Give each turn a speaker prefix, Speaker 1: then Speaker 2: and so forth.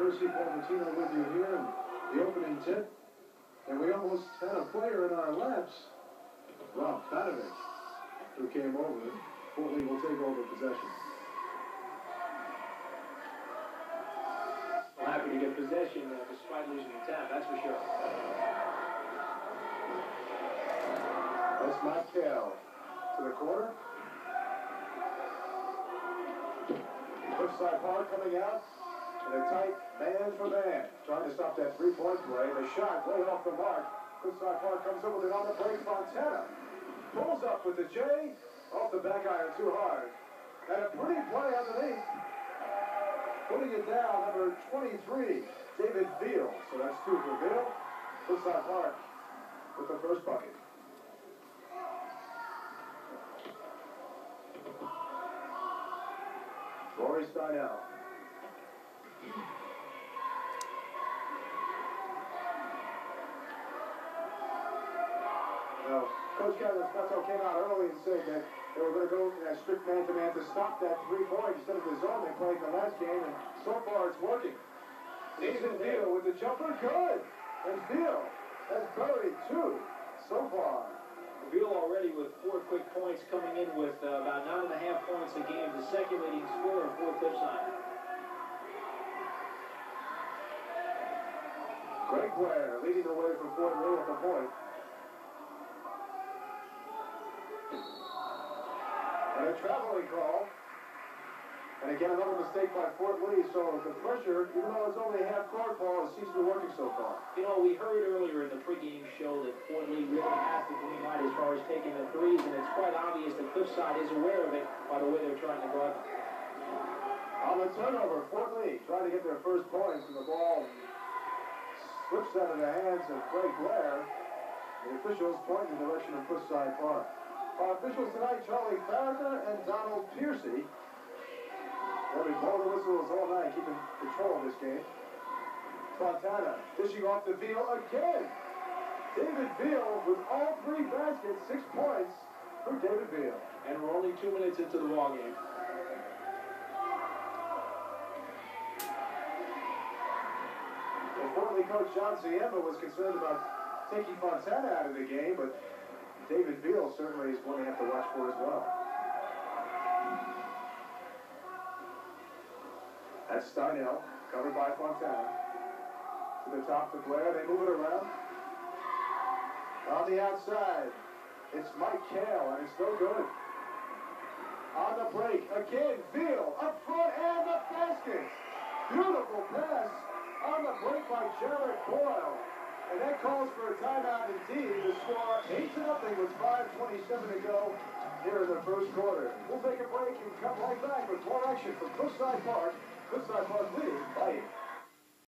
Speaker 1: Percy Palmatino with you here in the opening tip. And we almost had a player in our laps, Rob Panovic, who came over. Fort Lee will take over possession.
Speaker 2: Well, happy to get possession despite losing the tap, that's for sure.
Speaker 1: That's Mike Kell to the corner. Cliffside Park coming out in a tight man-for-man. Trying to stop that three-point play. The shot way off the mark. Cliffside Park comes up with it on the break. Fontana pulls up with the J. Off the back iron too hard. And a pretty play underneath. Putting it down, number 23, David Veal. So that's two for Veal. Cliffside Park with the first bucket. Rory Steinell. Now, Coach Castillo came out early and said that they were going to go in that strict man-to-man to stop that three-point instead of the zone they played in the last game, and so far it's working. David Veal with the jumper, good! And Veal has buried two so far.
Speaker 2: Veal already with 4 quick points, coming in with about 9.5 points a game, the second leading scorer for Cliffside.
Speaker 1: Greg Blair leading the way for Fort Lee at the point. And a traveling call. And again, another mistake by Fort Lee, so the pressure, even though it's only a half-court ball, it seems to be working so far.
Speaker 2: You know, we heard earlier in the pregame show that Fort Lee really has the green light as far as taking the threes, and it's quite obvious that Cliffside is aware of it by the way they're trying to guard them.
Speaker 1: On the turnover, Fort Lee trying to get their first points, and the ball slips out of the hands of Greg Blair. The officials point in the direction of Cliffside Park. Our officials tonight, Charlie Farragut and Donald Piercy. They'll be blowing the whistles all night, keeping control of this game. Fontana dishing off to Veal again. David Veal with all 3 baskets, 6 points for David Veal.
Speaker 2: And we're only 2 minutes into the ball game.
Speaker 1: Well, Fort Lee coach John Ziemba was concerned about taking Fontana out of the game, but David Veal certainly is one they have to watch for as well. That's Steinell, covered by Fontana. To the top to Blair, they move it around. On the outside, it's Mike Kell, and it's no good. On the break, again, Veal, up front, and the basket. Beautiful pass on the break by Jared Boyle. And that calls for a timeout indeed. The score 8-0 with 5:27 to go here in the first quarter. We'll take a break and come right back with more action from Cliffside Park. Cliffside Park leading by 8.